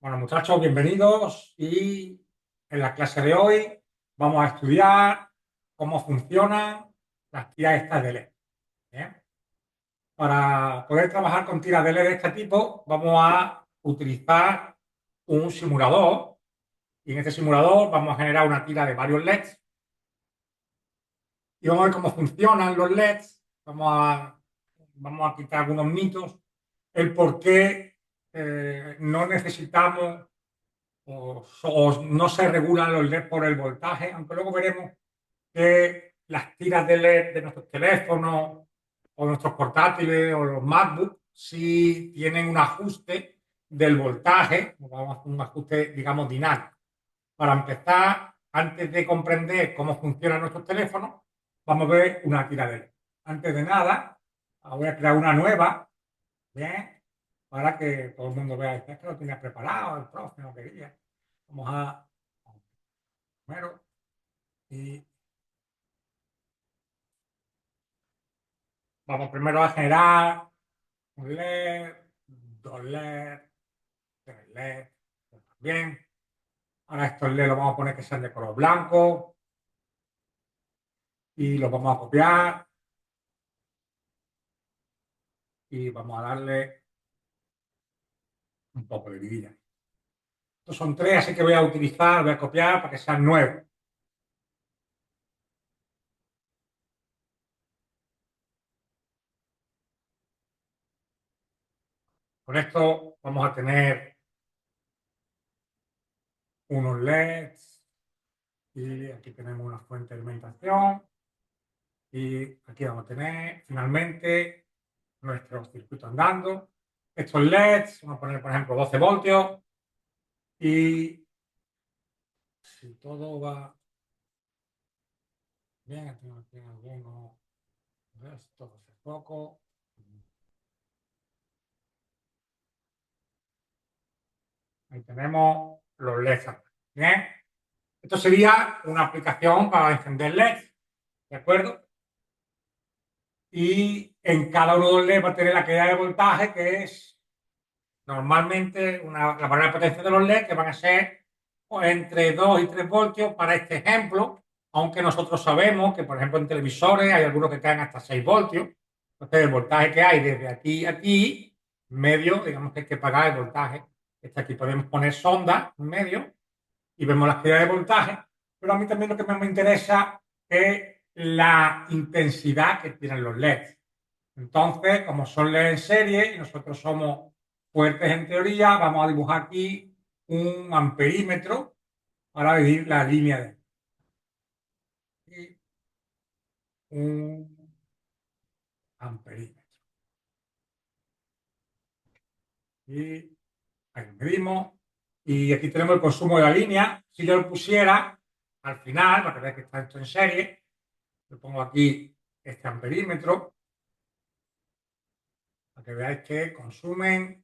Bueno, muchachos, bienvenidos y en la clase de hoy vamos a estudiar cómo funcionan las tiras estas de LED. ¿Bien? Para poder trabajar con tiras de LED de este tipo vamos a utilizar un simulador y en este simulador vamos a generar una tira de varios LEDs y vamos a ver cómo funcionan los LEDs. Vamos a quitar algunos mitos, el por qué no necesitamos o no se regulan los LED por el voltaje, aunque luego veremos que las tiras de LED de nuestros teléfonos o nuestros portátiles o los MacBooks sí tienen un ajuste del voltaje, vamos a hacer un ajuste, digamos, dinámico. Para empezar, antes de comprender cómo funcionan nuestros teléfonos, vamos a ver una tira de LED. Antes de nada, voy a crear una nueva, ¿bien? Para que todo el mundo vea, es que lo tenía preparado, el profe no quería. Vamos a primero y vamos primero a generar un LED, dos LED, tres LED, también. Ahora estos LED los vamos a poner que sean de color blanco y los vamos a copiar y vamos a darle un poco de vidilla. Estos son tres, así que voy a copiar para que sean nuevos. Con esto vamos a tener unos LEDs y aquí tenemos una fuente de alimentación y aquí vamos a tener finalmente nuestro circuito andando. Estos LEDs, vamos a poner por ejemplo 12 voltios y si todo va bien, tengo aquí algunos de estos hace poco. Ahí tenemos los LEDs. Bien, esto sería una aplicación para encender LEDs, ¿de acuerdo? Y en cada uno de los LEDs va a tener la calidad de voltaje que es normalmente la barrera de potencia de los LEDs que van a ser pues, entre 2 y 3 voltios para este ejemplo, aunque nosotros sabemos que, por ejemplo, en televisores hay algunos que caen hasta 6 voltios. Entonces, el voltaje que hay desde aquí a aquí, medio, digamos que hay que pagar el voltaje. Este aquí podemos poner sonda en medio y vemos las calidades de voltaje, pero a mí también lo que más me interesa es la intensidad que tienen los LEDs. Entonces, como son LED en serie y nosotros somos fuertes en teoría, vamos a dibujar aquí un amperímetro para medir la línea de y un amperímetro. Y ahí lo medimos. Y aquí tenemos el consumo de la línea. Si yo lo pusiera al final, para que veáis que está esto en serie, le pongo aquí este amperímetro, para que veáis que consumen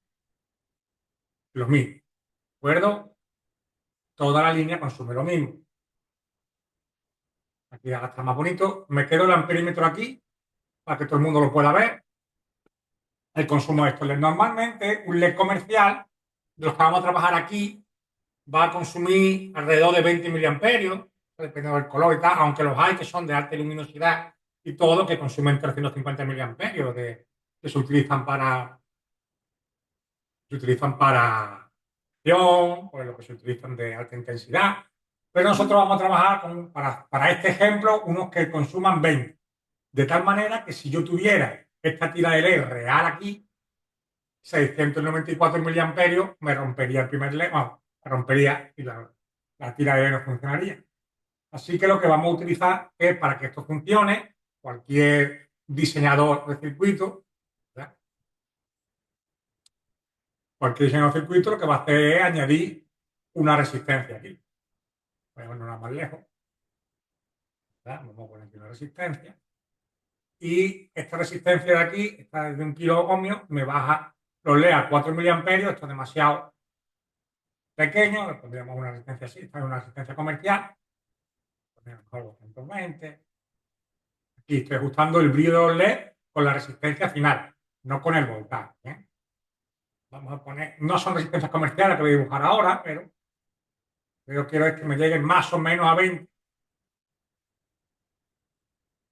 lo mismo. ¿De acuerdo? Toda la línea consume lo mismo. Aquí ahora está más bonito. Me quedo el amperímetro aquí para que todo el mundo lo pueda ver. El consumo de estos LED. Normalmente, un LED comercial, de los que vamos a trabajar aquí, va a consumir alrededor de 20 miliamperios, dependiendo del color y tal, aunque los hay que son de alta luminosidad y todo, que consumen 350 miliamperios, que se utilizan para pues lo que se utilizan de alta intensidad. Pero nosotros vamos a trabajar para este ejemplo unos que consuman 20. De tal manera que si yo tuviera esta tira de LED real aquí, 694 miliamperios, me rompería el primer LED, bueno, me rompería y la tira de LED no funcionaría. Así que lo que vamos a utilizar es para que esto funcione, cualquier diseñador de circuito, ¿verdad? Cualquier diseñador de circuito lo que va a hacer es añadir una resistencia aquí. Voy a ponerla más lejos, ¿verdad? Vamos a poner aquí una resistencia. Y esta resistencia de aquí, esta de 1 kilo ohmio, me baja los LED a 4 miliamperios, esto es demasiado pequeño, le pondríamos una resistencia así, esta es una resistencia comercial, ponemos mejor 220. Aquí estoy ajustando el brillo de los LED con la resistencia final, no con el voltaje. ¿Eh? vamos a poner, no son resistencias comerciales que voy a dibujar ahora, pero lo que yo quiero es que me lleguen más o menos a 20,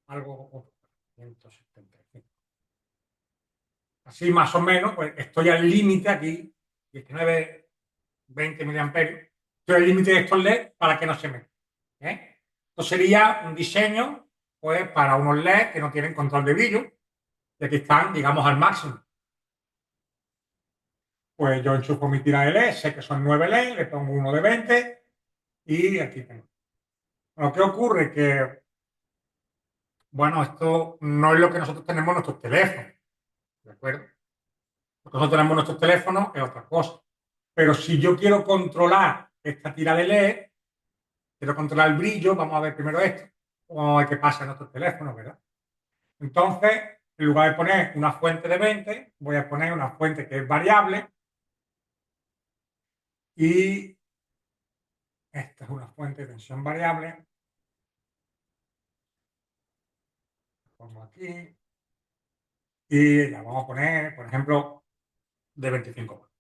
algo 175. Así más o menos, pues estoy al límite aquí, 19, 20 miliamperios, estoy al límite de estos LED para que no se me. Esto sería un diseño pues, para unos LED que no tienen control de brillo, y aquí están, digamos, al máximo. Pues yo enchufo mi tira de LED, sé que son 9 LED, le pongo uno de 20 y aquí tengo. Lo que ocurre que, bueno, esto no es lo que nosotros tenemos en nuestros teléfonos, ¿de acuerdo? Lo que nosotros tenemos en nuestros teléfonos es otra cosa. Pero si yo quiero controlar esta tira de LED, quiero controlar el brillo, vamos a ver primero esto, o a ver qué pasa en nuestros teléfonos, ¿verdad? Entonces, en lugar de poner una fuente de 20, voy a poner una fuente que es variable y esta es una fuente de tensión variable. Pongo aquí y la vamos a poner, por ejemplo, de 25 voltios.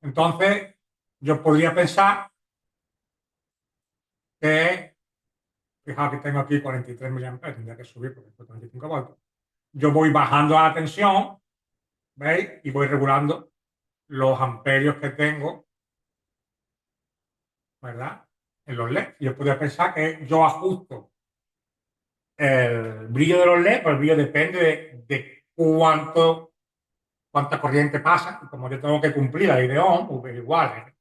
Entonces, yo podría pensar que, fijaos que tengo aquí 43 miliamperios, tendría que subir porque esto es 25 voltios. Yo voy bajando la tensión, ¿veis? Y voy regulando los amperios que tengo, ¿verdad? En los LED. Yo podría pensar que yo ajusto el brillo de los LED, pues el brillo depende de cuánta corriente pasa. Y como yo tengo que cumplir la ley de Ohm, pues igual, ¿eh?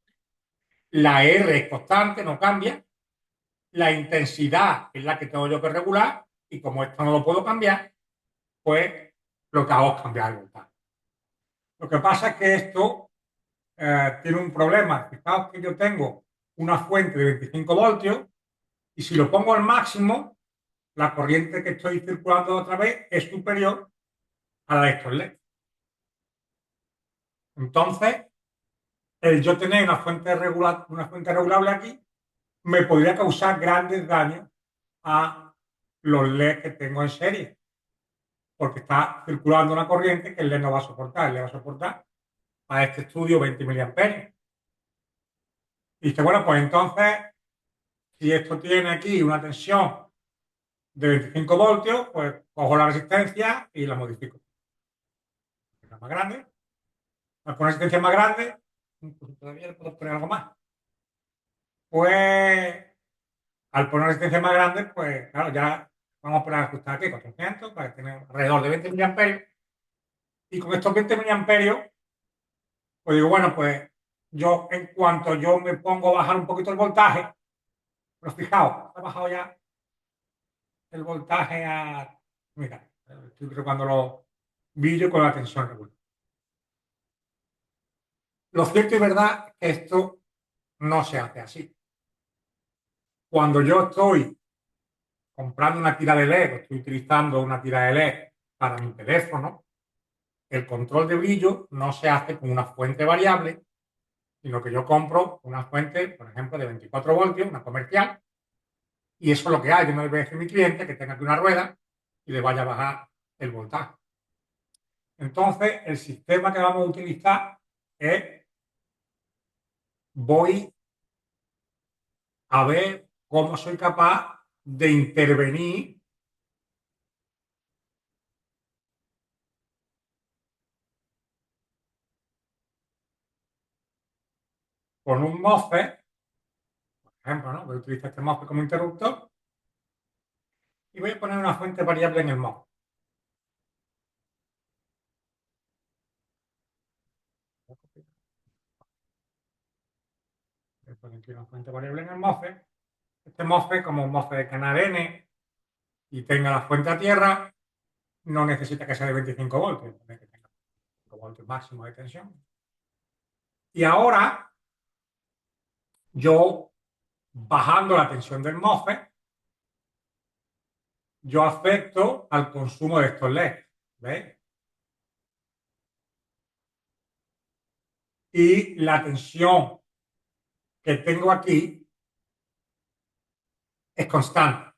La R es constante, no cambia. La intensidad es la que tengo yo que regular. Y como esto no lo puedo cambiar, pues lo que hago es cambiar el voltaje. Lo que pasa es que esto tiene un problema. Fijaos que yo tengo una fuente de 25 voltios y si lo pongo al máximo, la corriente que estoy circulando otra vez es superior a la de estos LED. Entonces, el yo tener una fuente regulable aquí me podría causar grandes daños a los LED que tengo en serie, porque está circulando una corriente que el LED no va a soportar. El LED va a soportar a este estudio 20 miliamperios. Y dice, bueno, pues entonces, si esto tiene aquí una tensión de 25 voltios, pues cojo la resistencia y la modifico. Es más grande. Al poner resistencia más grande, incluso todavía le puedo poner algo más. Pues al poner resistencia más grande, pues claro, ya vamos a poner a ajustar aquí 400 para que tenga alrededor de 20 miliamperios. Y con estos 20 miliamperios, pues digo, bueno, pues yo en cuanto yo me pongo a bajar un poquito el voltaje, pero fijaos, ha bajado ya el voltaje a, mira, estoy recuando los vídeos con la tensión regular. Lo cierto y verdad es que esto no se hace así. Cuando yo estoy comprando una tira de LED, o estoy utilizando una tira de LED para mi teléfono, el control de brillo no se hace con una fuente variable, sino que yo compro una fuente, por ejemplo, de 24 voltios, una comercial, y eso es lo que hay. Yo no le voy a decir a mi cliente que tenga aquí una rueda y le vaya a bajar el voltaje. Entonces, el sistema que vamos a utilizar es, voy a ver cómo soy capaz de intervenir con un MOSFET, por ejemplo, ¿no? Voy a utilizar este MOSFET como interruptor y voy a poner una fuente variable en el MOSFET. Voy a poner aquí una fuente variable en el MOSFET. Este MOSFET, como un MOSFET de canal N y tenga la fuente a tierra, no necesita que sea de 25 voltios, que tenga 5 voltios máximo de tensión. Y ahora, yo, bajando la tensión del MOSFET, yo afecto al consumo de estos LEDs. ¿Veis? Y la tensión que tengo aquí es constante.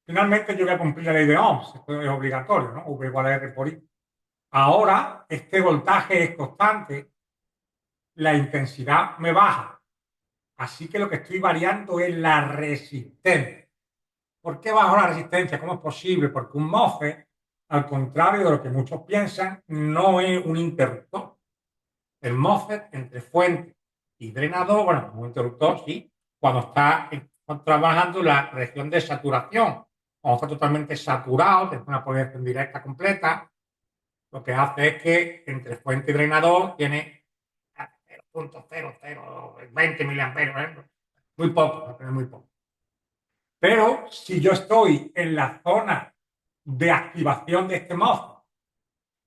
Finalmente yo voy a cumplir la ley de Ohms, esto es obligatorio, ¿no? V igual a R por I. Ahora este voltaje es constante, la intensidad me baja, así que lo que estoy variando es la resistencia. ¿Por qué bajo la resistencia? ¿Cómo es posible? Porque un MOSFET, al contrario de lo que muchos piensan, no es un interruptor. El MOSFET entre fuente y drenador, bueno, un interruptor sí, cuando está trabajando la región de saturación, cuando está totalmente saturado, tiene una polaridad directa completa, lo que hace es que entre fuente y drenador tiene 0.0020 miliamperios, muy poco, muy poco. Pero si yo estoy en la zona de activación de este MOSFET,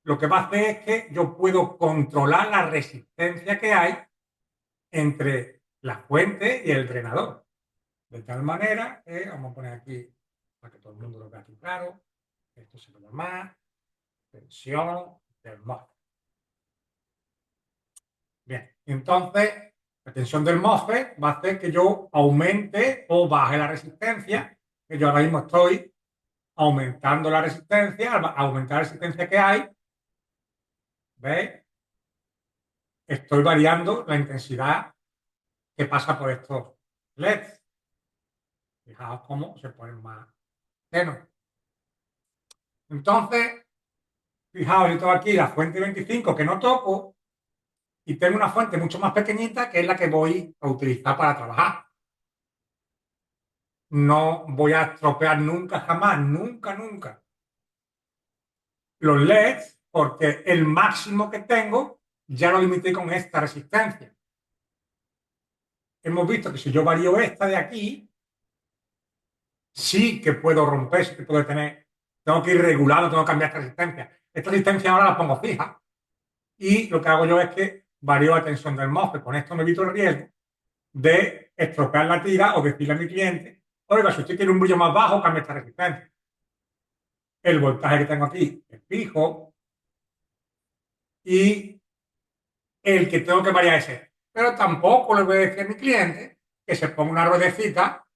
lo que va a hacer es que yo puedo controlar la resistencia que hay entre la fuente y el drenador. De tal manera que, vamos a poner aquí, para que todo el mundo lo vea aquí claro, esto se llama más tensión del MOSFET. Bien, entonces la tensión del MOSFET va a hacer que yo aumente o baje la resistencia, que yo ahora mismo estoy aumentando la resistencia, al aumentar la resistencia que hay, ¿veis? Estoy variando la intensidad que pasa por estos LEDs. Fijaos cómo se ponen más tenues. Entonces, fijaos, yo tengo aquí la fuente 25 que no toco y tengo una fuente mucho más pequeñita que es la que voy a utilizar para trabajar. No voy a estropear nunca, jamás, nunca, nunca los LEDs porque el máximo que tengo ya lo limité con esta resistencia. Hemos visto que si yo varío esta de aquí, sí que puedo romper, sí que puedo tener, tengo que ir regulando, tengo que cambiar esta resistencia. Esta resistencia ahora la pongo fija y lo que hago yo es que varío la tensión del MOSFET. Con esto me evito el riesgo de estropear la tira o decirle a mi cliente, oiga, si usted quiere un brillo más bajo, cambie esta resistencia. El voltaje que tengo aquí es fijo y el que tengo que variar es ese. Pero tampoco le voy a decir a mi cliente que se ponga una ruedecita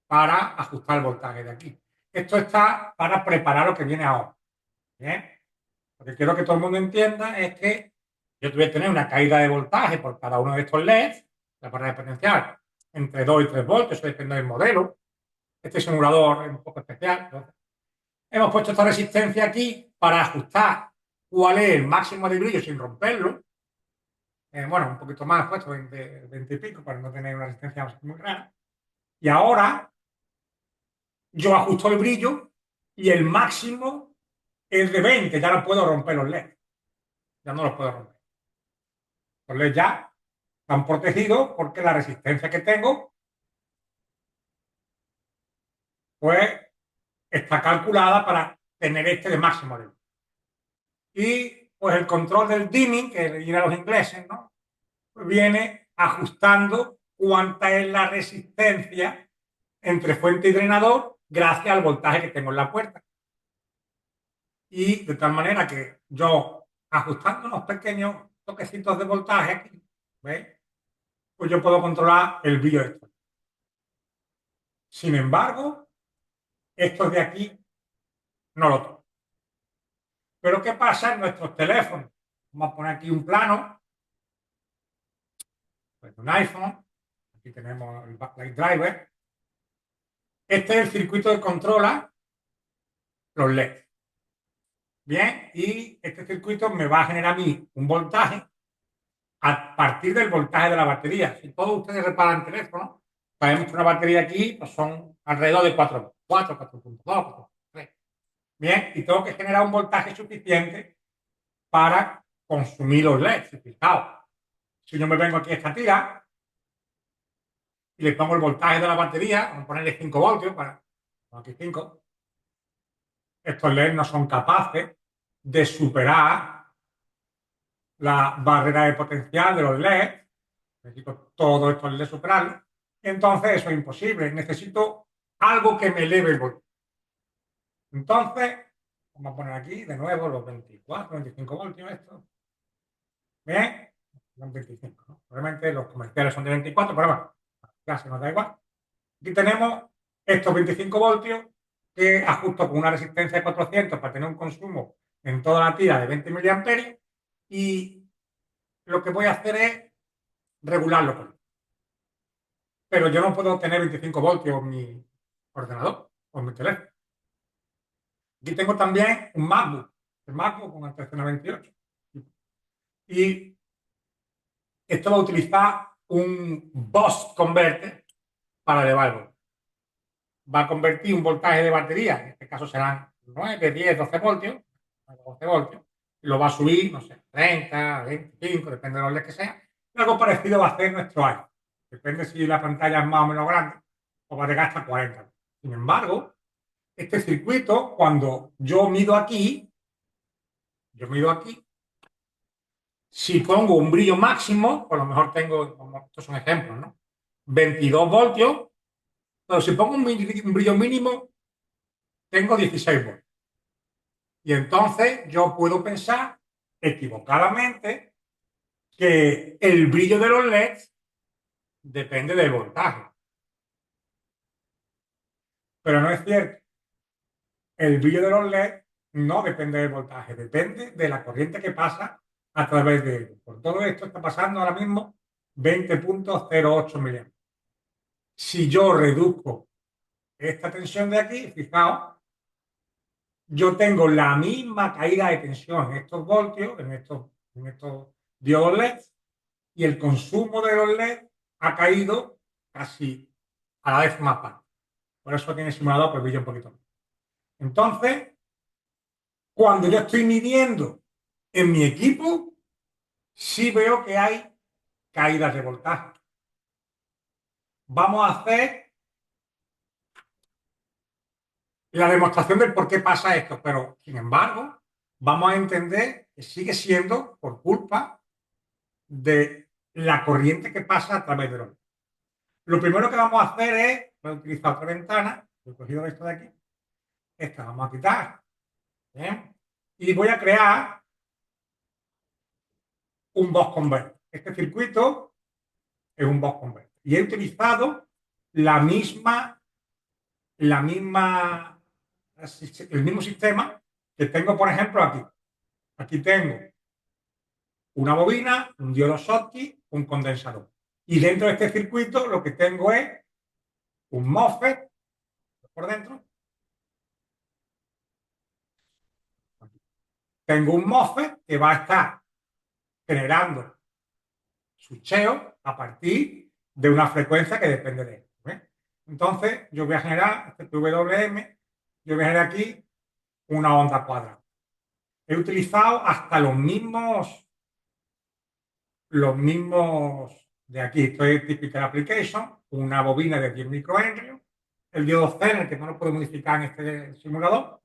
para ajustar el voltaje de aquí. Esto está para preparar lo que viene ahora. ¿Bien? Lo que quiero que todo el mundo entienda es que yo voy a tener una caída de voltaje por cada uno de estos LEDs, la barra de potencial, entre 2 y 3 voltios, eso depende del modelo. Este simulador es un poco especial. Entonces, hemos puesto esta resistencia aquí para ajustar cuál es el máximo de brillo sin romperlo. Bueno, un poquito más, puesto 20 y pico, para no tener una resistencia muy grande. Y ahora yo ajusto el brillo y el máximo es de 20, ya no puedo romper los LEDs. Ya no los puedo romper. Los LEDs ya están protegidos porque la resistencia que tengo, pues, está calculada para tener este de máximo de luz. Y pues el control del dimming, que le dirán los ingleses, ¿no? Pues viene ajustando cuánta es la resistencia entre fuente y drenador gracias al voltaje que tengo en la puerta. Y de tal manera que yo, ajustando unos pequeños toquecitos de voltaje aquí, ¿veis? Pues yo puedo controlar el brillo de esto. Sin embargo, estos de aquí no lo toco. Pero ¿qué pasa en nuestros teléfonos? Vamos a poner aquí un plano, pues un iPhone, aquí tenemos el backlight driver. Este es el circuito que controla los LEDs. Bien, y este circuito me va a generar a mí un voltaje a partir del voltaje de la batería. Si todos ustedes reparan teléfono, sabemos que una batería aquí pues son alrededor de 4, 4.2, 4.3. Bien, y tengo que generar un voltaje suficiente para consumir los LEDs. Fijaos, si yo me vengo aquí a esta tira y le pongo el voltaje de la batería, vamos a ponerle 5 voltios, para aquí 5, estos LEDs no son capaces de superar la barrera de potencial de los LEDs. Necesito todo esto de superarlo. Entonces eso es imposible. Necesito algo que me eleve el voltaje. Entonces, vamos a poner aquí de nuevo los 24, 25 voltios estos. Bien, son 25, ¿no? Obviamente los comerciales son de 24, pero bueno, casi nos da igual. Aquí tenemos estos 25 voltios que ajusto con una resistencia de 400 para tener un consumo en toda la tira de 20 miliamperios y lo que voy a hacer es regularlo con él. Pero yo no puedo tener 25 voltios en mi ordenador o en mi teléfono. Aquí tengo también un MacBook, el MacBook con el 1398. Y esto va a utilizar un boost converter para elevar el voltaje. Va a convertir un voltaje de batería, en este caso serán 9, 10, 12 voltios, 12 voltios, y lo va a subir, no sé, 30, 25, depende de los LEDs que sea. Y algo parecido va a hacer nuestro iPhone. Depende si la pantalla es más o menos grande, o va a llegar hasta 40. Sin embargo, este circuito, cuando yo mido aquí, si pongo un brillo máximo, por lo mejor tengo, estos son ejemplos, ¿no? 22 voltios, pero si pongo un brillo mínimo, tengo 16 voltios. Y entonces yo puedo pensar equivocadamente que el brillo de los LEDs depende del voltaje. Pero no es cierto. El brillo de los LEDs no depende del voltaje, depende de la corriente que pasa a través de ellos. Por todo esto está pasando ahora mismo 20.08 miliamperes. Si yo reduzco esta tensión de aquí, fijaos, yo tengo la misma caída de tensión en estos voltios, en estos diodos LED, y el consumo de los LED ha caído casi a la décima parte. Por eso aquí en el simulador pues brilla un poquito más. Entonces, cuando yo estoy midiendo en mi equipo, sí veo que hay caídas de voltaje. Vamos a hacer la demostración del por qué pasa esto, pero sin embargo, vamos a entender que sigue siendo por culpa de la corriente que pasa a través de los. Lo primero que vamos a hacer es, voy a utilizar otra ventana, he cogido esto de aquí, esta vamos a quitar, ¿bien? Y voy a crear un box converter. Este circuito es un box converter. Y he utilizado la misma, el mismo sistema que tengo, por ejemplo, aquí. Aquí tengo una bobina, un diodo Schottky, un condensador. Y dentro de este circuito lo que tengo es un MOSFET por dentro. Tengo un MOSFET que va a estar generando switcheo a partir de una frecuencia que depende de esto. Entonces, yo voy a generar este PWM, yo voy a generar aquí una onda cuadrada. He utilizado hasta los mismos de aquí. Esto es Typical Application, una bobina de 10 microhenrios, el diodo Zener, que no lo puedo modificar en este simulador,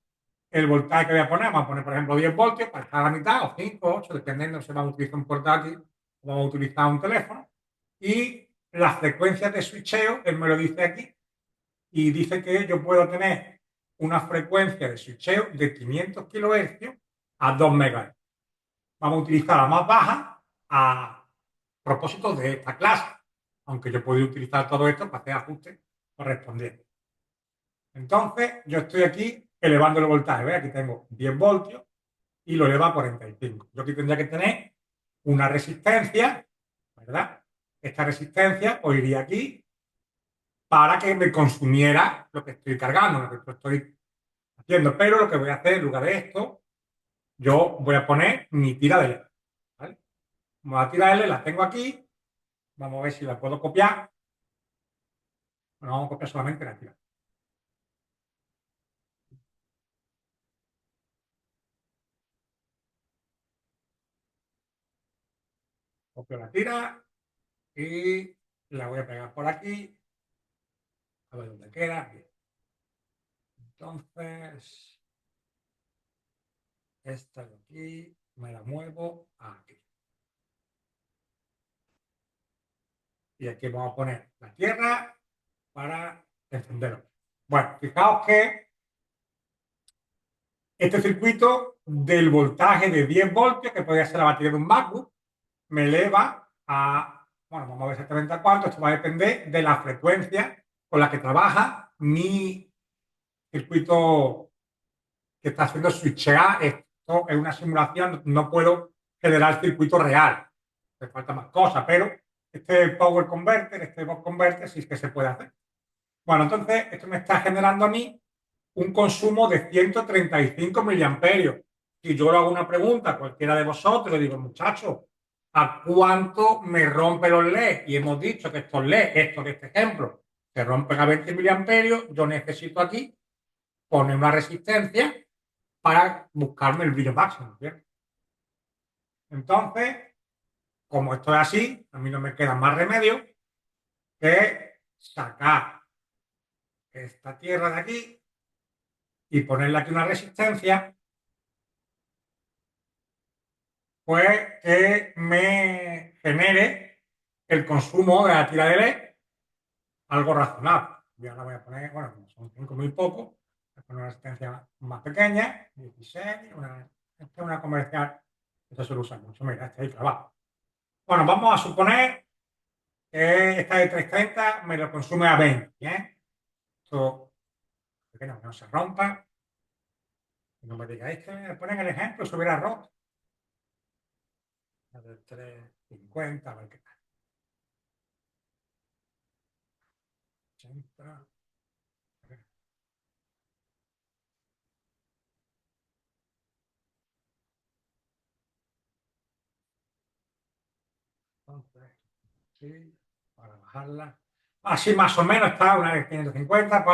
el voltaje que voy a poner, vamos a poner, por ejemplo, 10 voltios para estar a la mitad, o 5, 8, dependiendo si vamos a utilizar un portátil o vamos a utilizar un teléfono. Y las frecuencias de switcheo, él me lo dice aquí, y dice que yo puedo tener una frecuencia de switcheo de 500 kHz a 2 MHz. Vamos a utilizar la más baja a propósito de esta clase, aunque yo puedo utilizar todo esto para hacer ajustes correspondientes. Entonces, yo estoy aquí elevando el voltaje. ¿Ves? Aquí tengo 10 voltios y lo eleva a 45. Yo aquí tendría que tener una resistencia, ¿verdad? Esta resistencia os iría aquí para que me consumiera lo que estoy cargando, lo que estoy haciendo. Pero lo que voy a hacer en lugar de esto, yo voy a poner mi tira de LED. ¿Vale? Como la tira de LED la tengo aquí, vamos a ver si la puedo copiar. Bueno, vamos a copiar solamente la tira. Copio la tira y la voy a pegar por aquí. A ver dónde queda. Bien. Entonces, esta de aquí me la muevo aquí. Y aquí vamos a poner la tierra para encenderlo. Bueno, fijaos que este circuito del voltaje de 10 voltios, que podría ser la batería de un MacBook, me eleva a, bueno, vamos a ver exactamente a cuánto. Esto va a depender de la frecuencia con la que trabaja mi circuito que está haciendo switchear esto. Esto es una simulación, no puedo generar circuito real. Me falta más cosas, pero este Power Converter, este Box Converter, sí es que se puede hacer. Bueno, entonces esto me está generando a mí un consumo de 135 miliamperios. Si yo le hago una pregunta a cualquiera de vosotros, le digo, muchachos, ¿a cuánto me rompe los LED? Y hemos dicho que estos LED, estos de este ejemplo, se rompen a 20 miliamperios, yo necesito aquí poner una resistencia para buscarme el brillo máximo. ¿Bien? Entonces, como esto es así, a mí no me queda más remedio que sacar esta tierra de aquí y ponerle aquí una resistencia, pues que me genere el consumo de la tira de LED algo razonable. Yo ahora voy a poner, bueno, como son 5.000 poco, voy a poner una resistencia más pequeña, 16, esta es una comercial, esta se lo usa mucho, mira, está ahí clavado. Bueno, vamos a suponer que esta de 330 me lo consume a 20, ¿bien? Esto, que no se rompa, no me digáis que me ponen el ejemplo, se hubiera roto. La de 350, a ver qué tal. 80. Entonces, sí, para bajarla. Así más o menos está una de 550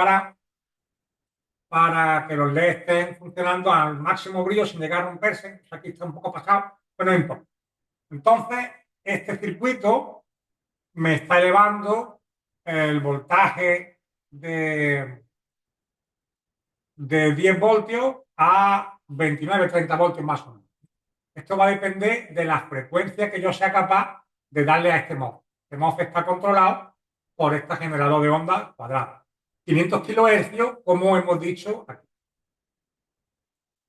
para que los LEDs estén funcionando al máximo brillo sin llegar a romperse. O sea, aquí está un poco pasado, pero no importa. Entonces, este circuito me está elevando el voltaje de 10 voltios a 29, 30 voltios más o menos. Esto va a depender de la frecuencia que yo sea capaz de darle a este MOS. Este MOS está controlado por este generador de onda cuadrada. 500 kHz, como hemos dicho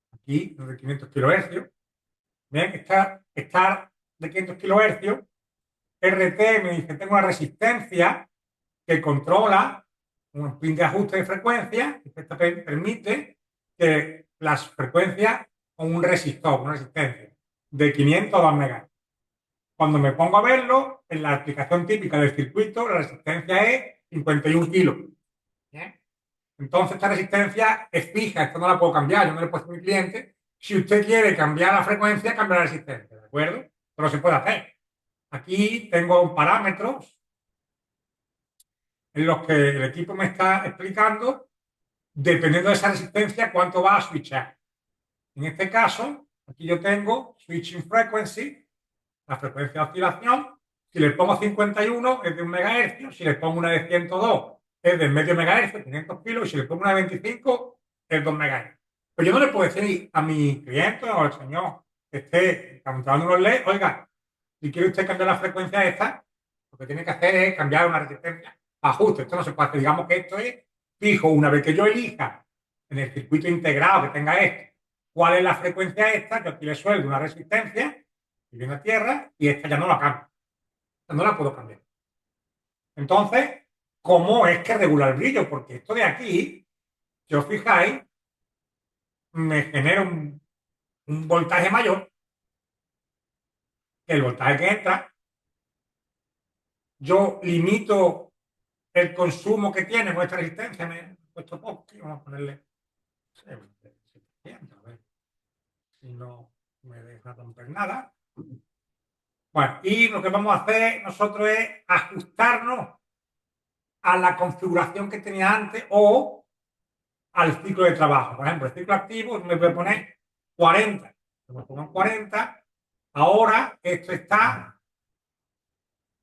aquí de 500 kHz. Bien, estar de 500 kHz, RT me dice, tengo una resistencia que controla un pin de ajuste de frecuencia, que permite que las frecuencias con un resistor, una resistencia de 500 a 2 MHz. Cuando me pongo a verlo, en la aplicación típica del circuito, la resistencia es 51 kilos. ¿Bien? Entonces, esta resistencia es fija, esto no la puedo cambiar, yo no le he puesto a mi cliente. Si usted quiere cambiar la frecuencia, cambia la resistencia, ¿de acuerdo? Pero se puede hacer. Aquí tengo parámetros en los que el equipo me está explicando, dependiendo de esa resistencia, cuánto va a switchar. En este caso, aquí yo tengo switching frequency, la frecuencia de oscilación. Si le pongo 51 es de 1 MHz, si le pongo una de 102 es de medio megahercio, 500 kilos, y si le pongo una de 25 es 2 MHz. Pues yo no le puedo decir a mi cliente o al señor que esté cambiando unos LED, oiga, si quiere usted cambiar la frecuencia esta, lo que tiene que hacer es cambiar una resistencia ajuste. Esto no se puede hacer. Digamos que esto es fijo. Una vez que yo elija en el circuito integrado que tenga esto, cuál es la frecuencia esta, yo aquí le sueldo una resistencia y viene a tierra y esta ya no la cambio. No la puedo cambiar. Entonces, ¿cómo es que regula el brillo? Porque esto de aquí, si os fijáis, me genera un voltaje mayor que el voltaje que entra. Yo limito el consumo que tiene nuestra resistencia. Me he puesto poco, vamos a ponerle 700, a ver si no me deja romper nada. Bueno, y lo que vamos a hacer nosotros es ajustarnos a la configuración que tenía antes o al ciclo de trabajo. Por ejemplo, el ciclo activo me voy a poner 40. Me pongo en 40. Ahora esto está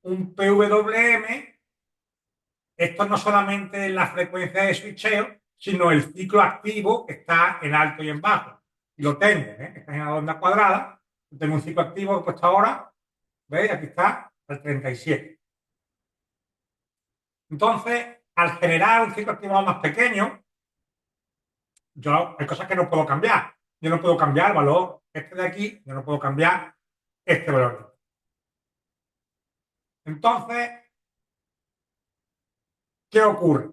un PWM. Esto no solamente es la frecuencia de switcheo, sino el ciclo activo que está en alto y en bajo. Y lo tengo, ¿eh? Está en la onda cuadrada. Tengo un ciclo activo que he puesto ahora. ¿Veis? Aquí está el 37. Entonces, al generar un ciclo activo más pequeño, hay cosas que no puedo cambiar. Yo no puedo cambiar el valor este de aquí, yo no puedo cambiar este valor. Entonces, ¿qué ocurre?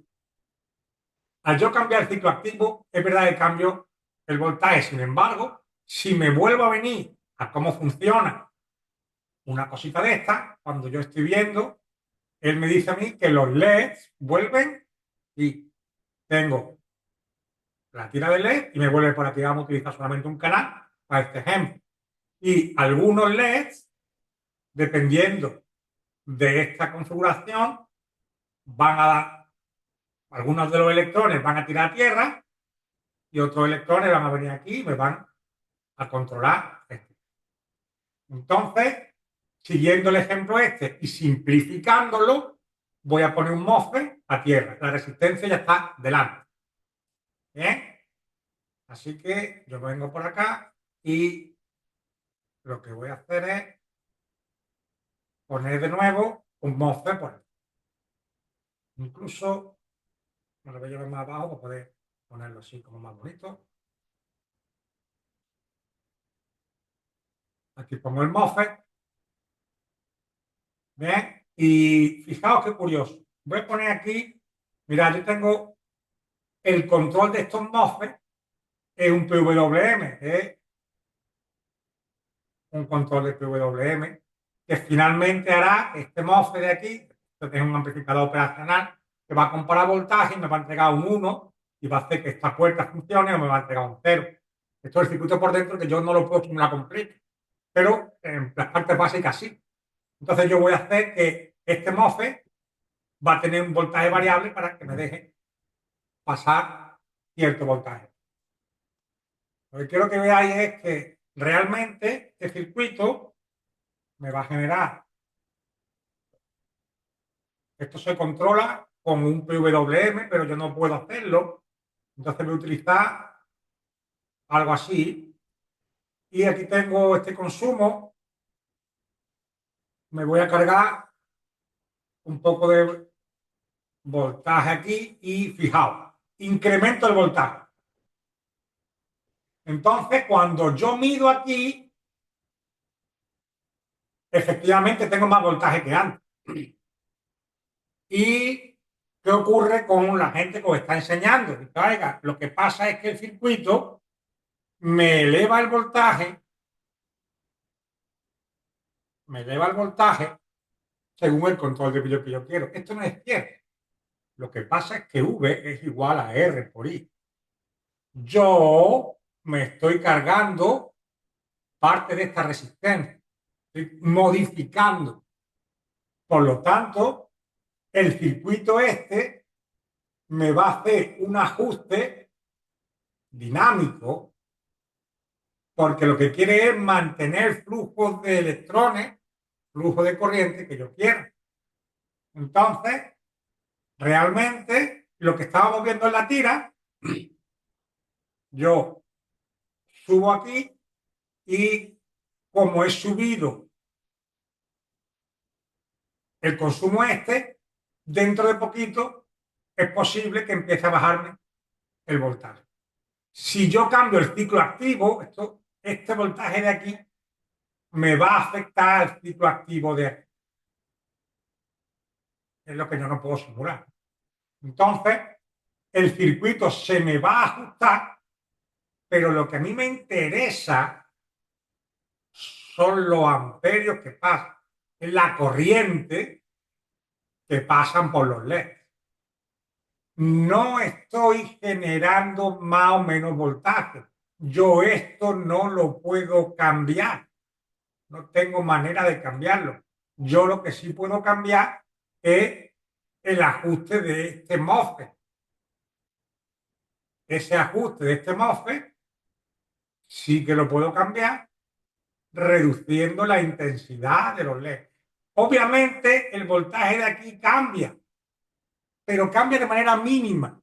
Al yo cambiar el ciclo activo, es verdad que cambio el voltaje, sin embargo, Si me vuelvo a venir a cómo funciona una cosita de esta, cuando yo estoy viendo, él me dice a mí que los LEDs vuelven y tengo la tira de LED y me vuelve por aquí. Vamos a utilizar solamente un canal para este ejemplo. Y algunos LEDs, dependiendo de esta configuración, van a dar, algunos de los electrones van a tirar a tierra y otros electrones van a venir aquí y me van a controlar esto. Entonces, siguiendo el ejemplo este y simplificándolo, voy a poner un MOSFET a tierra. La resistencia ya está delante. ¿Bien? Así que yo vengo por acá y lo que voy a hacer es poner de nuevo un MOSFET por aquí. Incluso me lo voy a llevar más abajo para poder ponerlo así como más bonito. Aquí pongo el MOSFET. ¿Bien? Y fijaos qué curioso. Voy a poner aquí, mirad, yo tengo el control de estos MOSFET, es un PWM, es un control de PWM, que finalmente hará este MOSFET de aquí, este es un amplificador operacional, que va a comparar voltaje y me va a entregar un 1 y va a hacer que esta puerta funcione o me va a entregar un 0. Esto es el circuito por dentro que yo no lo puedo simular completo, pero en las partes básicas sí. Entonces yo voy a hacer que este MOSFET va a tener un voltaje variable para que me deje pasar cierto voltaje. Lo que quiero que veáis es que realmente este circuito me va a generar, esto se controla con un PWM, pero yo no puedo hacerlo, entonces voy a utilizar algo así, y aquí tengo este consumo, me voy a cargar un poco de voltaje aquí y fijaos, incremento el voltaje. Entonces, cuando yo mido aquí, efectivamente tengo más voltaje que antes. ¿Y qué ocurre con la gente que os está enseñando? Oiga, lo que pasa es que el circuito me eleva el voltaje según el control de vídeo que yo quiero. Esto no es cierto. Lo que pasa es que V es igual a R por I. Yo me estoy cargando parte de esta resistencia, estoy modificando. Por lo tanto, el circuito este me va a hacer un ajuste dinámico porque lo que quiere es mantener flujos de electrones, flujo de corriente que yo quiero. Entonces, realmente, lo que estábamos viendo en la tira, yo subo aquí y como he subido el consumo este, dentro de poquito es posible que empiece a bajarme el voltaje. Si yo cambio el ciclo activo, este voltaje de aquí me va a afectar al ciclo activo de aquí. Es lo que yo no puedo simular. Entonces, el circuito se me va a ajustar, pero lo que a mí me interesa son los amperios que pasan, es la corriente que pasan por los LEDs. No estoy generando más o menos voltaje. Yo esto no lo puedo cambiar. No tengo manera de cambiarlo. Yo lo que sí puedo cambiar es el ajuste de este MOSFET. Ese ajuste de este MOSFET sí que lo puedo cambiar reduciendo la intensidad de los LEDs. Obviamente el voltaje de aquí cambia, pero cambia de manera mínima.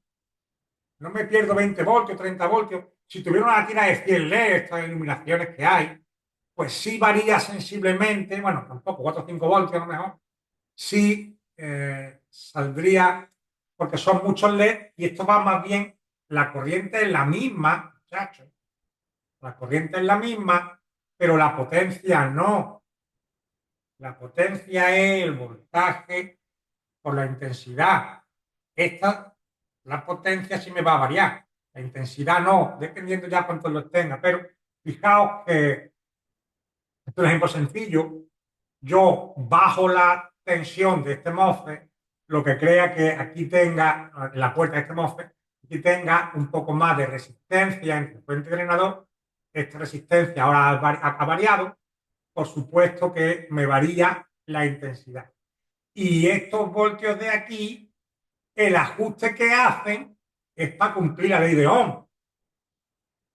No me pierdo 20 voltios, 30 voltios. Si tuviera una tira de 100 LEDs, estas iluminaciones que hay, pues sí varía sensiblemente, bueno, tampoco 4 o 5 voltios a lo mejor, sí saldría, porque son muchos LED y esto va más bien, la corriente es la misma, muchachos, la corriente es la misma, pero la potencia no. La potencia es el voltaje por la intensidad. La potencia sí me va a variar, la intensidad no, dependiendo ya cuánto lo tenga, pero Fijaos que, este es un ejemplo sencillo, yo bajo la tensión de este MOSFET, lo que crea que aquí tenga, en la puerta de este MOSFET, aquí tenga un poco más de resistencia entre fuente y drenador. Esta resistencia ahora ha variado, por supuesto que me varía la intensidad. Y estos voltios de aquí, el ajuste que hacen es para cumplir la ley de Ohm.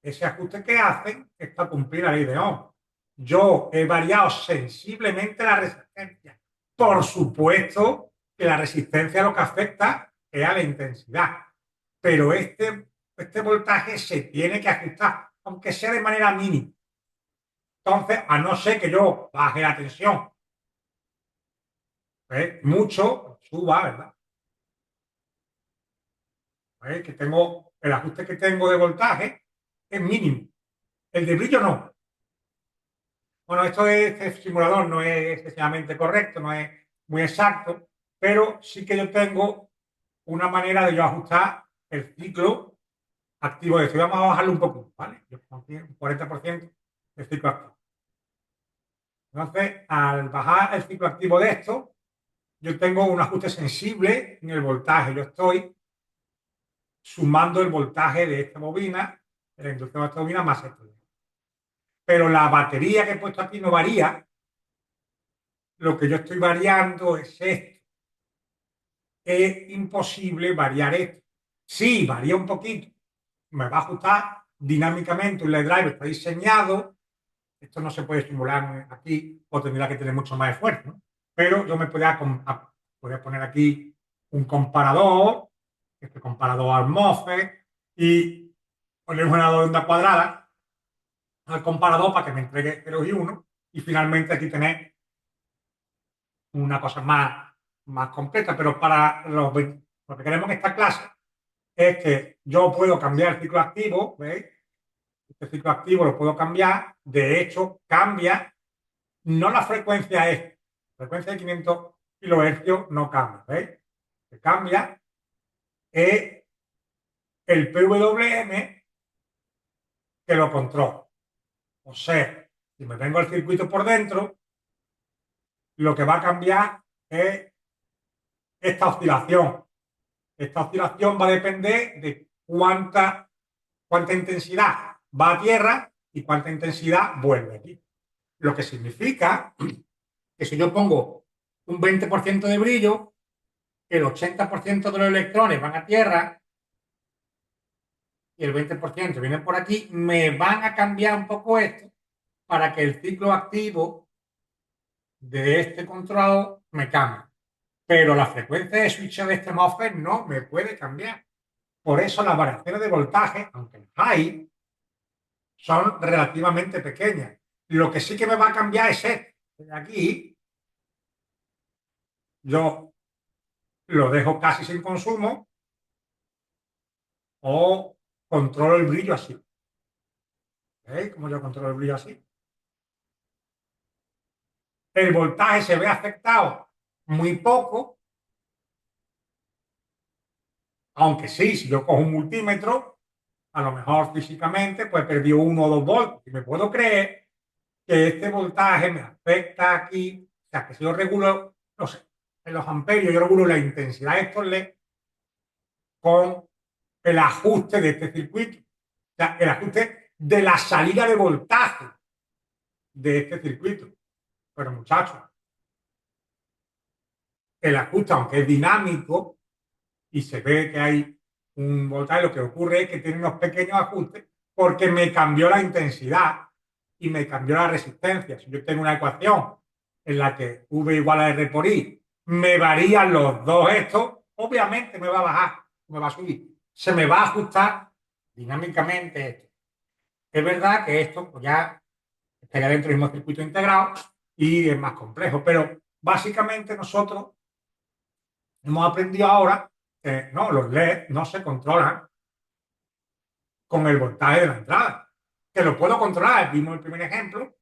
Ese ajuste que hacen es para cumplir la ley de Ohm. Yo he variado sensiblemente la resistencia. Por supuesto que la resistencia lo que afecta es a la intensidad, pero este voltaje se tiene que ajustar, aunque sea de manera mínima. Entonces, a no ser que yo baje la tensión mucho, suba, ¿verdad? Que tengo, el ajuste que tengo de voltaje es mínimo. El de brillo no. Bueno, este simulador no es excesivamente correcto, no es muy exacto, pero sí que yo tengo una manera de yo ajustar el ciclo activo de esto. Vamos a bajarlo un poco, ¿vale? Yo pongo aquí un 40% del ciclo activo. Entonces, al bajar el ciclo activo de esto, yo tengo un ajuste sensible en el voltaje. Yo estoy sumando el voltaje de esta bobina, de la inducción de esta bobina más esto. Pero la batería que he puesto aquí no varía. Lo que yo estoy variando es esto. Es imposible variar esto. Sí, varía un poquito. Me va a ajustar dinámicamente. Un LED driver está diseñado. Esto no se puede estimular aquí o tendría que tener mucho más esfuerzo, ¿no? Pero yo me podría poner aquí un comparador, este comparador al MOSFET, y poner un generador de onda cuadrada al comparador para que me entregue 0 y 1. Y finalmente aquí tener una cosa más completa. Pero para lo que queremos en esta clase es que yo puedo cambiar el ciclo activo, ¿veis? Este ciclo activo lo puedo cambiar. De hecho, cambia, no la frecuencia es, la frecuencia de 500 kHz no cambia, ¿veis? Que cambia es el PWM que lo controla. O sea, si me vengo al circuito por dentro, lo que va a cambiar es esta oscilación. Esta oscilación va a depender de cuánta intensidad va a tierra y cuánta intensidad vuelve aquí. Lo que significa que si yo pongo un 20% de brillo, el 80% de los electrones van a tierra y el 20% vienen por aquí, me van a cambiar un poco esto para que el ciclo activo de este controlador me cambie. Pero la frecuencia de switch de este MOSFET no me puede cambiar. Por eso las variaciones de voltaje, aunque las hay, son relativamente pequeñas. Lo que sí que me va a cambiar es esto. Aquí yo lo dejo casi sin consumo o controlo el brillo así. ¿Veis cómo yo controlo el brillo así? El voltaje se ve afectado muy poco, aunque sí, si yo cojo un multímetro, a lo mejor físicamente pues perdí 1 o 2 voltios. Y me puedo creer que este voltaje me afecta aquí, o sea, que si yo regulo, no sé, en los amperios yo regulo la intensidad de estos LED con el ajuste de este circuito, o sea, el ajuste de la salida de voltaje de este circuito. Pero muchachos, el ajuste, aunque es dinámico y se ve que hay un voltaje, lo que ocurre es que tiene unos pequeños ajustes porque me cambió la intensidad y me cambió la resistencia. Si yo tengo una ecuación en la que V igual a R por I, me varían los dos estos, obviamente me va a bajar, me va a subir. Se me va a ajustar dinámicamente esto. Es verdad que esto pues ya estaría dentro del mismo circuito integrado y es más complejo, pero básicamente nosotros hemos aprendido ahora que no, los LED no se controlan con el voltaje de la entrada, que lo puedo controlar. Vimos el primer ejemplo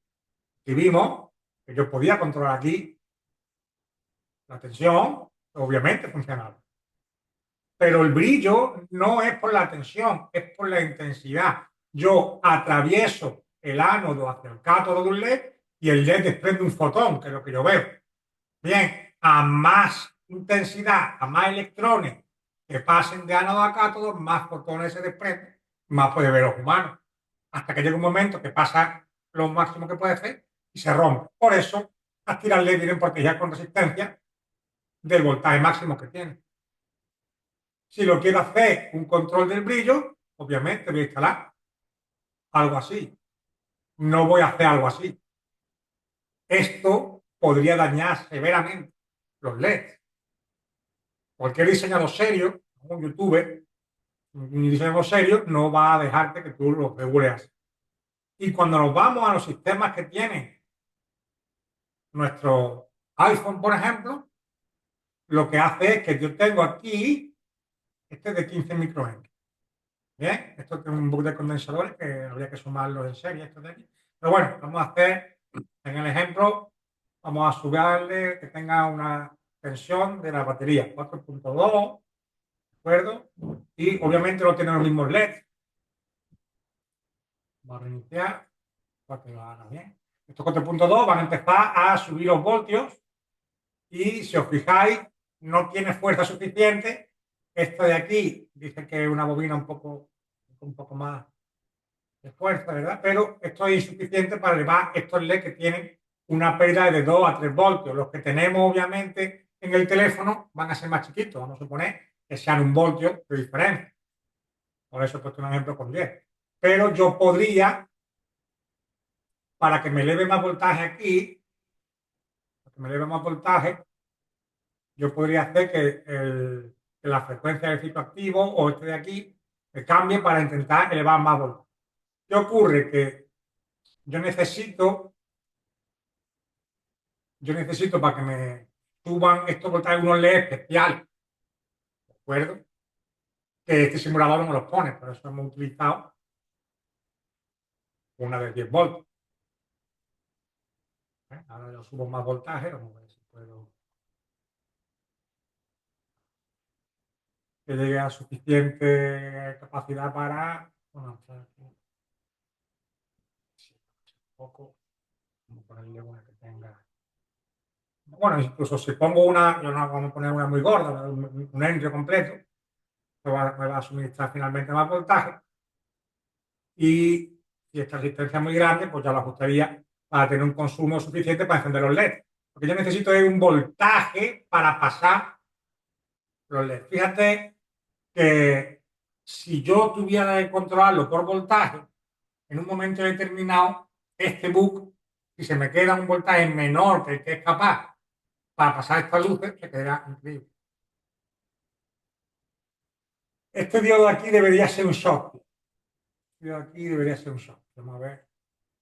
y vimos que yo podía controlar aquí la tensión, obviamente funcionaba. Pero el brillo no es por la tensión, es por la intensidad. Yo atravieso el ánodo hacia el cátodo de un LED y el LED desprende un fotón, que es lo que yo veo. Bien, a más intensidad, a más electrones que pasen de ánodo a cátodo, más fotones se desprenden, más puede ver los humanos. Hasta que llega un momento que pasa lo máximo que puede ser y se rompe. Por eso, las tiras LED vienen protegidas con resistencia del voltaje máximo que tiene. Si lo quiero hacer un control del brillo, obviamente voy a instalar algo así. No voy a hacer algo así. Esto podría dañar severamente los LEDs. Cualquier diseñador serio, un youtuber, un diseñador serio, no va a dejarte que tú lo regules así. Y cuando nos vamos a los sistemas que tiene nuestro iPhone, por ejemplo, lo que hace es que yo tengo aquí, este de 15 microamperes. Bien, esto tiene un book de condensadores que habría que sumarlos en serie, estos de aquí. Pero bueno, vamos a hacer, en el ejemplo, vamos a subirle que tenga una tensión de la batería, 4.2, ¿de acuerdo? Y obviamente no tiene los mismos LEDs. Vamos a reiniciar para que lo haga bien. Estos 4.2 van a empezar a subir los voltios y si os fijáis, no tiene fuerza suficiente. Esto de aquí dice que es una bobina un poco más de fuerza, ¿verdad? Pero esto es insuficiente para elevar estos LED que tienen una pérdida de 2 a 3 voltios. Los que tenemos, obviamente, en el teléfono van a ser más chiquitos. Vamos a suponer que sean 1 voltio de diferencia. Por eso he puesto un ejemplo con 10. Pero yo podría, para que me eleve más voltaje aquí, para que me eleve más voltaje, yo podría hacer que la frecuencia del ciclo activo o este de aquí me cambie para intentar elevar más voltaje. ¿Qué ocurre? Que yo necesito para que me suban estos voltajes unos LED especiales, ¿de acuerdo? Que este simulador no me los pone, por eso hemos utilizado una de 10 voltios. Ahora yo subo más voltaje, vamos a ver si puedo que llegue a suficiente capacidad para, bueno, un poco, vamos a ponerle una que tenga, bueno, incluso si pongo una, yo no vamos a poner una muy gorda, un entry completo, me va a suministrar finalmente más voltaje. Y si esta resistencia es muy grande, pues ya lo ajustaría para tener un consumo suficiente para encender los LEDs. Lo que yo necesito es un voltaje para pasar los LEDs. Fíjate que si yo tuviera que controlarlo por voltaje, en un momento determinado, este book, si se me queda un voltaje menor que el que es capaz para pasar estas luces, se quedará increíble. Este diodo de aquí debería ser un shock. Este diodo de aquí debería ser un shock. Vamos a ver.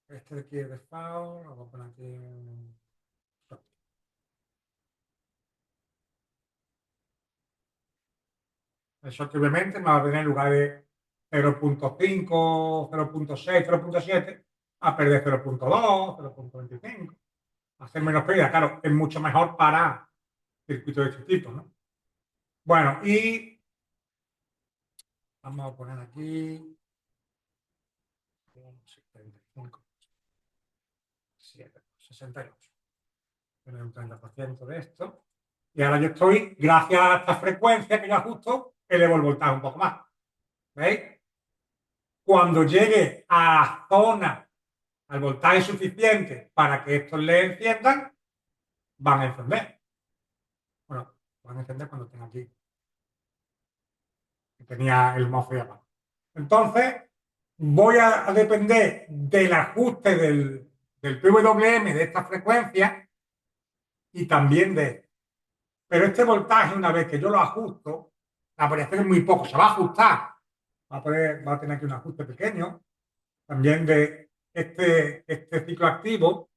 Este de aquí es de FAO. Lo voy a poner aquí en shock. El shock obviamente me va a venir en lugar de 0.5, 0.6, 0.7 a perder 0.2, 0.25. Hacer menos pérdida, claro, es mucho mejor para circuitos de este tipo, ¿no? Bueno, y vamos a poner aquí 75, 7, 68. Tener un 30% de esto. Y ahora yo estoy, gracias a esta frecuencia que yo ajusto, elevo el voltaje un poco más. ¿Veis? Cuando llegue a la zona, al voltaje suficiente para que estos le enciendan, van a encender. Bueno, van a encender cuando tenga aquí. Que tenía el mouse apagado. Entonces, voy a depender del ajuste del PWM de esta frecuencia y también de... Pero este voltaje, una vez que yo lo ajusto, la variación es muy poco, se va a ajustar. Va a tener aquí un ajuste pequeño. También de este ciclo activo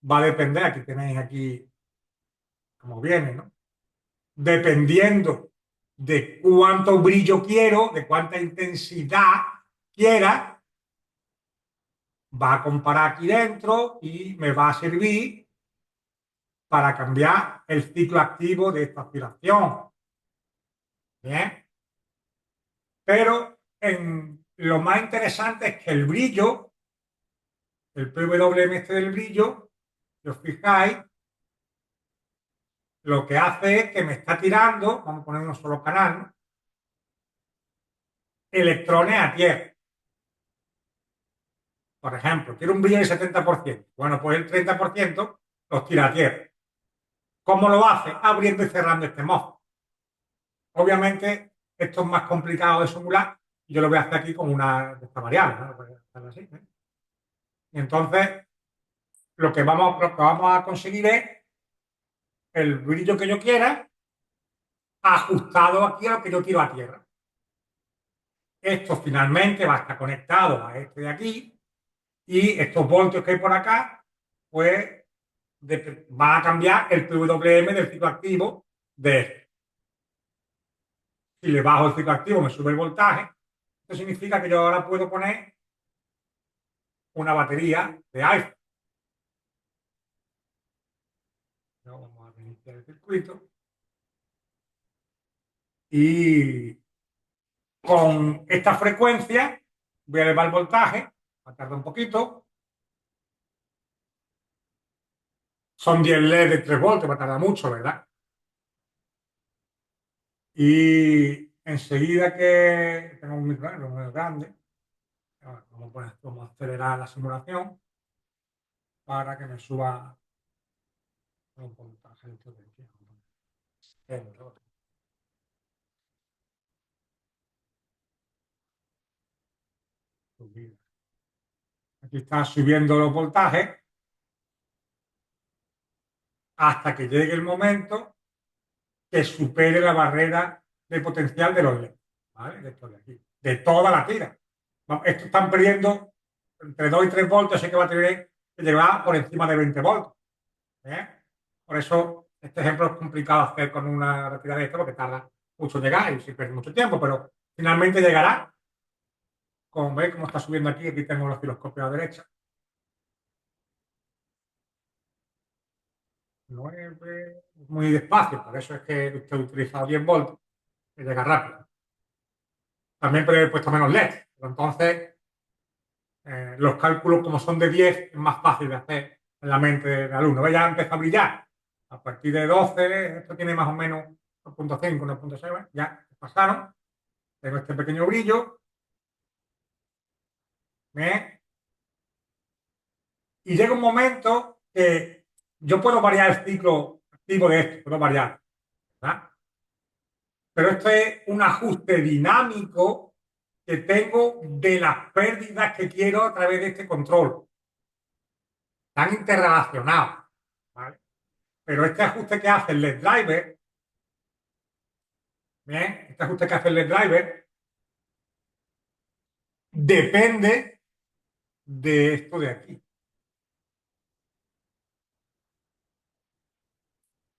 va a depender, aquí tenéis aquí como viene, ¿no? Dependiendo de cuánto brillo quiero, de cuánta intensidad quiera, va a comparar aquí dentro y me va a servir para cambiar el ciclo activo de esta oscilación. Bien, pero lo más interesante es que el brillo el PWM este del brillo, si os fijáis, lo que hace es que me está tirando, vamos a poner un solo canal, ¿no? Electrones a tierra. Por ejemplo, quiero un brillo del 70%. Bueno, pues el 30% los tira a tierra. ¿Cómo lo hace? Abriendo y cerrando este MOSFET. Obviamente, esto es más complicado de simular. Yo lo voy a hacer aquí como una de esta variable, ¿no? Voy a hacerlo así, ¿eh? Y entonces, lo que vamos a conseguir es el brillo que yo quiera ajustado aquí a lo que yo tiro a tierra. Esto finalmente va a estar conectado a este de aquí y estos voltios que hay por acá, pues va a cambiar el PWM del ciclo activo de este. Si le bajo el ciclo activo me sube el voltaje. Esto significa que yo ahora puedo poner una batería de iPhone. Vamos a reiniciar el circuito. Y con esta frecuencia voy a elevar el voltaje, va a tardar un poquito. Son 10 LED de 3 voltios, va a tardar mucho, ¿verdad? Y enseguida que tengo un micrófono muy grande, vamos a acelerar la simulación para que me suba un voltaje de potencia. Aquí está subiendo los voltajes hasta que llegue el momento que supere la barrera de potencial de los LED, ¿vale? De esto de aquí, de toda la tira. Estos están perdiendo entre 2 y 3 voltios, así que va a tener que llegar por encima de 20 voltios. ¿Eh? Por eso este ejemplo es complicado hacer con una retirada de esto porque tarda mucho en llegar y se pierde mucho tiempo, pero finalmente llegará. Como veis, como está subiendo aquí, aquí tengo los osciloscopio a la derecha. 9, muy despacio, por eso es que usted ha utilizado 10 voltios y llega rápido. También he puesto menos LED, pero entonces los cálculos como son de 10 es más fácil de hacer en la mente del alumno. ¿Ve? Ya empieza a brillar. A partir de 12, esto tiene más o menos 1.5, 1.6, ya pasaron. Tengo este pequeño brillo. ¿Eh? Y llega un momento que yo puedo variar el ciclo activo de esto, puedo variar, ¿verdad? Pero esto es un ajuste dinámico que tengo de las pérdidas que quiero a través de este control. Están interrelacionados, ¿vale? Pero este ajuste que hace el LED driver, ¿bien? Este ajuste que hace el LED driver depende de esto de aquí.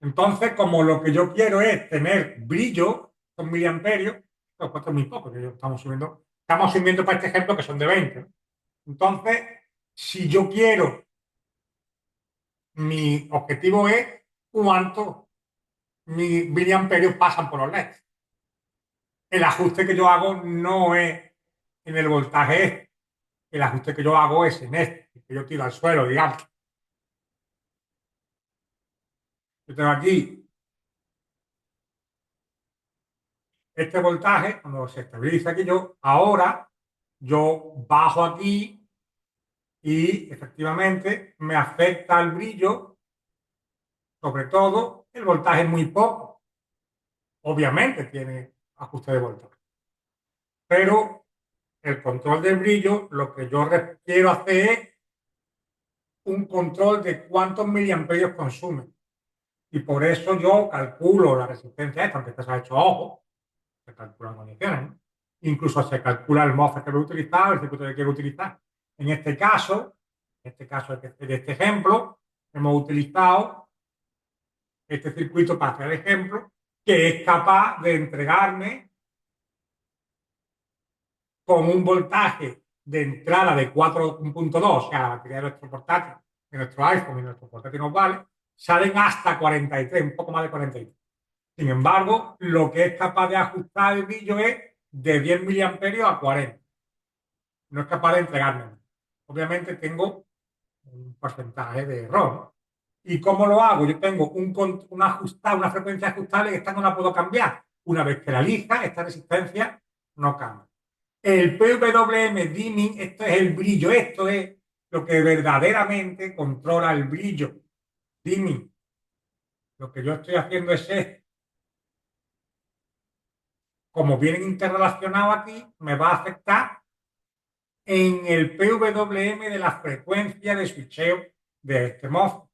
Entonces, como lo que yo quiero es tener brillo con miliamperios, pues esto es muy poco, que estamos subiendo para este ejemplo que son de 20, ¿no? Entonces, si yo quiero, mi objetivo es cuánto miliamperios pasan por los LEDs. El ajuste que yo hago no es en el voltaje este, el ajuste que yo hago es en este, que yo tiro al suelo, digamos. Yo tengo aquí este voltaje, cuando se estabiliza aquí ahora yo bajo aquí y efectivamente me afecta el brillo, sobre todo el voltaje es muy poco. Obviamente tiene ajuste de voltaje, pero el control del brillo, lo que yo quiero hacer es un control de cuántos miliamperios consume. Y por eso yo calculo la resistencia esta, aunque esta se ha hecho a ojo, se calculan condiciones, ¿no? Incluso se calcula el MOSFET que voy a utilizar, el circuito que quiero utilizar. En este caso de este ejemplo, hemos utilizado este circuito para hacer el ejemplo, que es capaz de entregarme con un voltaje de entrada de 4.2, o sea, la batería de nuestro portátil, de nuestro iPhone y nuestro portátil nos vale, salen hasta 43, un poco más de 43. Sin embargo, lo que es capaz de ajustar el brillo es de 10 miliamperios a 40. No es capaz de entregarme. Obviamente tengo un porcentaje de error, ¿no? ¿Y cómo lo hago? Yo tengo una frecuencia ajustable que esta no la puedo cambiar. Una vez que la elija, esta resistencia no cambia. El PWM dimming, esto es el brillo, esto es lo que verdaderamente controla el brillo. Dimming. Lo que yo estoy haciendo es esto. Como vienen interrelacionados aquí, me va a afectar en el PWM de la frecuencia de switcheo de este MOSFET.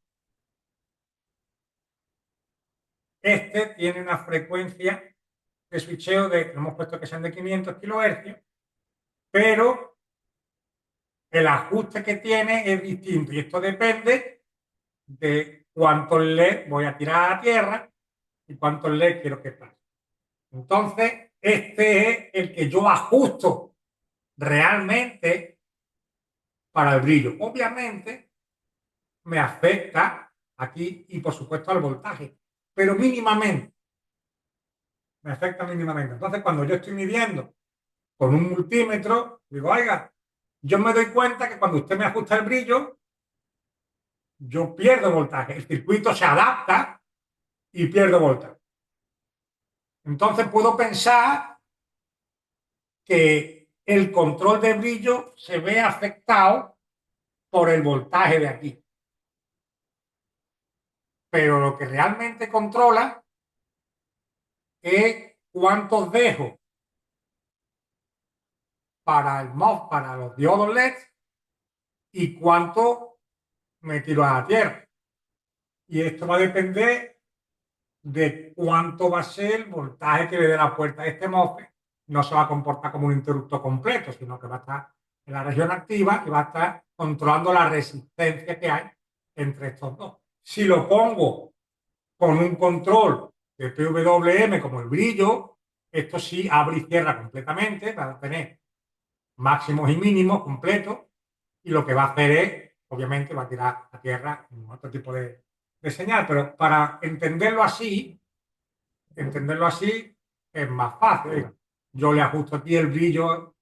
Este tiene una frecuencia de switcheo hemos puesto que sean de 500 kHz, pero el ajuste que tiene es distinto y esto depende de cuántos LED voy a tirar a la tierra y cuántos LED quiero que pase. Entonces, este es el que yo ajusto realmente para el brillo. Obviamente, me afecta aquí y por supuesto al voltaje, pero mínimamente, me afecta mínimamente. Entonces, cuando yo estoy midiendo con un multímetro, digo, oiga, yo me doy cuenta que cuando usted me ajusta el brillo, yo pierdo voltaje. El circuito se adapta y pierdo voltaje. Entonces puedo pensar que el control de brillo se ve afectado por el voltaje de aquí. Pero lo que realmente controla es cuántos dejo para el MOS, para los diodos LED y cuánto me tiro a la tierra. Y esto va a depender de cuánto va a ser el voltaje que le dé la puerta a este MOSFET. No se va a comportar como un interruptor completo, sino que va a estar en la región activa y va a estar controlando la resistencia que hay entre estos dos. Si lo pongo con un control de PWM como el brillo, esto sí abre y cierra completamente, va a tener máximos y mínimos completos y lo que va a hacer es, obviamente, va a tirar a tierra otro tipo de señal, pero para entenderlo así es más fácil. Yo le ajusto aquí el brillo,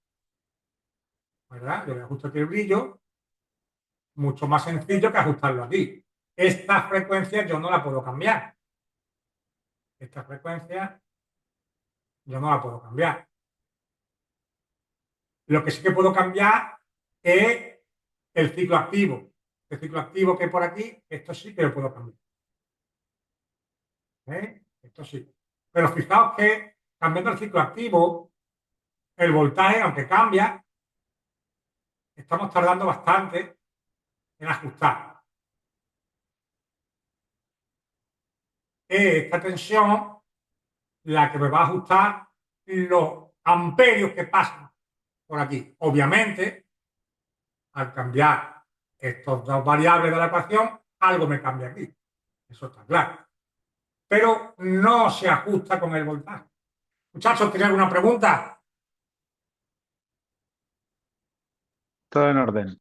¿verdad? Yo le ajusto aquí el brillo, mucho más sencillo que ajustarlo aquí. Esta frecuencia yo no la puedo cambiar. Esta frecuencia yo no la puedo cambiar. Lo que sí que puedo cambiar es el ciclo activo. El ciclo activo que hay por aquí, esto sí que lo puedo cambiar. ¿Eh? Esto sí. Pero fijaos que cambiando el ciclo activo, el voltaje, aunque cambia, estamos tardando bastante en ajustar. Es esta tensión la que me va a ajustar los amperios que pasan por aquí. Obviamente, al cambiar estos dos variables de la ecuación, algo me cambia aquí. Eso está claro. Pero no se ajusta con el voltaje. Muchachos, ¿tienen alguna pregunta? Todo en orden.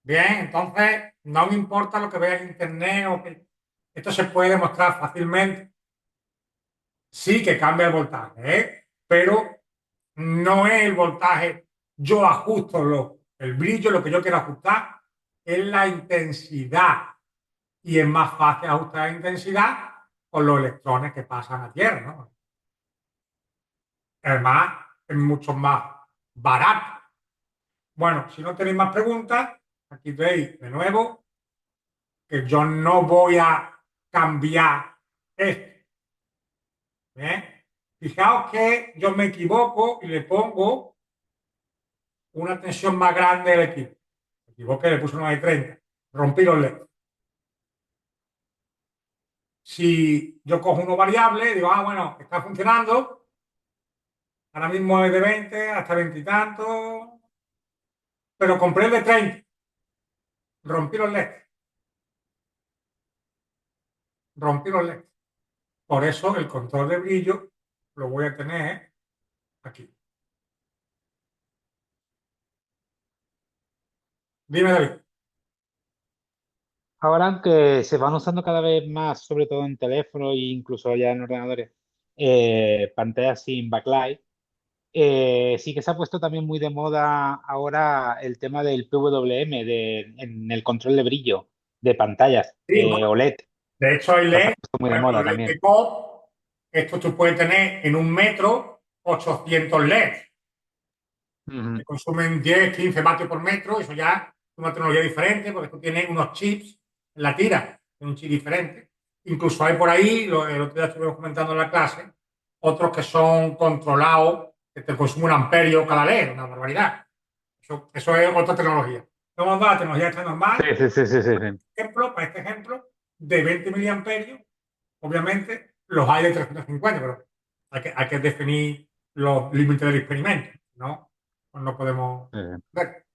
Bien, entonces no me importa lo que vea en internet o que esto se puede demostrar fácilmente. Sí que cambia el voltaje, ¿eh? Pero no es el voltaje. Yo ajusto el brillo, lo que yo quiero ajustar es la intensidad. Y es más fácil ajustar la intensidad con los electrones que pasan a tierra, ¿no? Además, es mucho más barato. Bueno, si no tenéis más preguntas, aquí veis de nuevo que yo no voy a cambiar esto. ¿Bien? Fijaos que yo me equivoco y le pongo una tensión más grande del equipo. Me equivoqué, le puse una de 30. Rompí los LEDs. Si yo cojo uno variable, digo, bueno, está funcionando. Ahora mismo es de 20 hasta 20 y tanto. Pero compré el de 30. Rompí los LEDs. Rompí los LEDs. Por eso el control de brillo lo voy a tener aquí. Dime, David. Ahora que se van usando cada vez más, sobre todo en teléfonos e incluso ya en ordenadores, pantallas sin backlight, Sí que se ha puesto también muy de moda ahora el tema del PWM, en el control de brillo de pantallas, Sí, bueno, OLED. de hecho hay Se ha LED, puesto muy por de ejemplo, moda los LED también. de COP, esto tú puedes tener en un metro 800 LED, Ujú. que consumen 10, 15 vatios por metro, eso ya es una tecnología diferente, porque tú tienes unos chips en la tira, un chip diferente. Incluso hay por ahí, el otro día estuvimos comentando en la clase, otros que son controlados, que te consumen un amperio cada LED, una barbaridad. Eso es otra tecnología. Vamos a la tecnología esta Sí, normal, sí, sí, sí, sí, sí. para este ejemplo, de 20 miliamperios, obviamente los hay de 350, pero hay que definir los límites del experimento, ¿no? Pues no podemos Sí, sí. ver.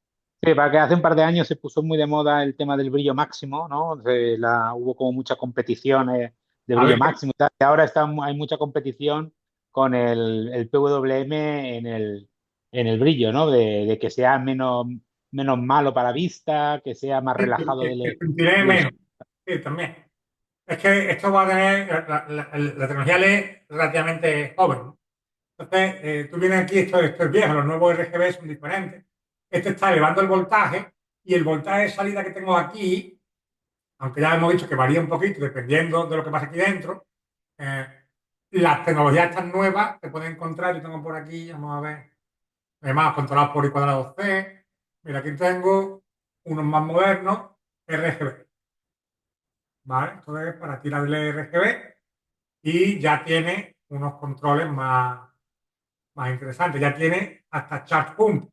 Sí, para que hace un par de años se puso muy de moda el tema del brillo máximo, ¿no? Hubo como muchas competiciones de A brillo ver, máximo y tal. Y ahora hay mucha competición con el PWM en el brillo, ¿no? De que sea menos malo para la vista, que sea más que, relajado que sentiré del menos. Sí, también. Es que esto va a tener, la tecnología LED es relativamente joven, ¿no? Entonces, tú vienes aquí, esto es viejo, los nuevos RGB son diferentes. Este está elevando el voltaje y el voltaje de salida que tengo aquí, aunque ya hemos dicho que varía un poquito dependiendo de lo que pasa aquí dentro, eh, las tecnologías estas nuevas se pueden encontrar. Yo tengo por aquí, vamos a ver, además controlados por I cuadrado C. Mira, aquí tengo unos más modernos, RGB, ¿vale? Esto es para tirarle RGB y ya tiene unos controles más interesantes. Ya tiene hasta charge pump.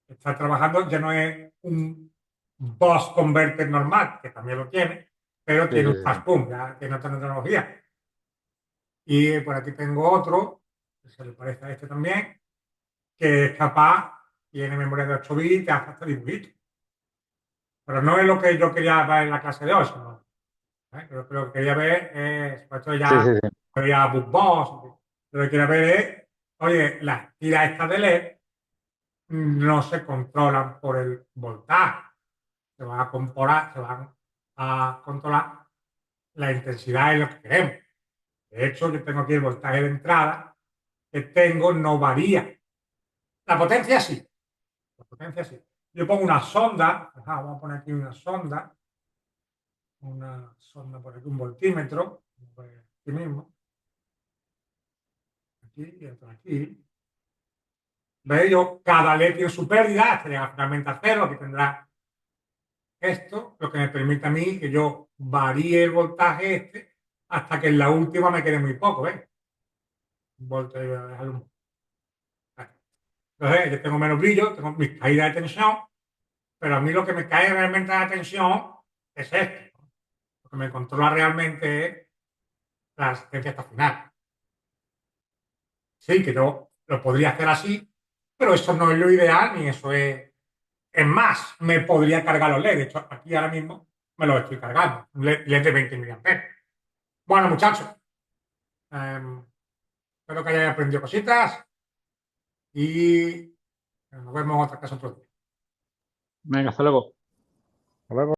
Está trabajando, ya no es un bus converter normal, que también lo tiene, pero Sí, tiene sí, un sí, charge sí. pump, ya tiene otra tecnología. Y por aquí tengo otro, que se le parece a este también, que es capaz, tiene memoria de 8 bits, hace hasta 10 bits. Pero no es lo que yo quería ver en la clase de hoy, sino, lo que quería ver es, por esto Sí, ya sí, sí. veía Bug Boss, lo que quería ver es, oye, las tiras estas de LED no se controlan por el voltaje, se van a controlar la intensidad de lo que queremos. De hecho, yo tengo aquí el voltaje de entrada que tengo, no varía. La potencia sí, la potencia sí. Yo pongo una sonda, vamos a poner aquí una sonda por aquí, un voltímetro, aquí mismo, aquí y otra aquí. ¿Veis? Cada LED tiene su pérdida, hasta llegar finalmente a cero, aquí tendrá esto, lo que me permite a mí que yo varíe el voltaje hasta que en la última me quede muy poco, ¿ves? Un voltaje, dejarlo entonces, yo tengo menos brillo, tengo mis caídas de tensión, pero a mí lo que me cae realmente la tensión es esto. Lo que me controla realmente es la asistencia hasta final. Sí, que yo lo podría hacer así, pero eso no es lo ideal ni eso es. Es más, me podría cargar los LED. De hecho, aquí ahora mismo me los estoy cargando. Un LED de 20 miliamperes. Bueno, muchachos, eh, espero que hayáis aprendido cositas y nos vemos en otra clase otro día. Venga, hasta luego. Hasta luego.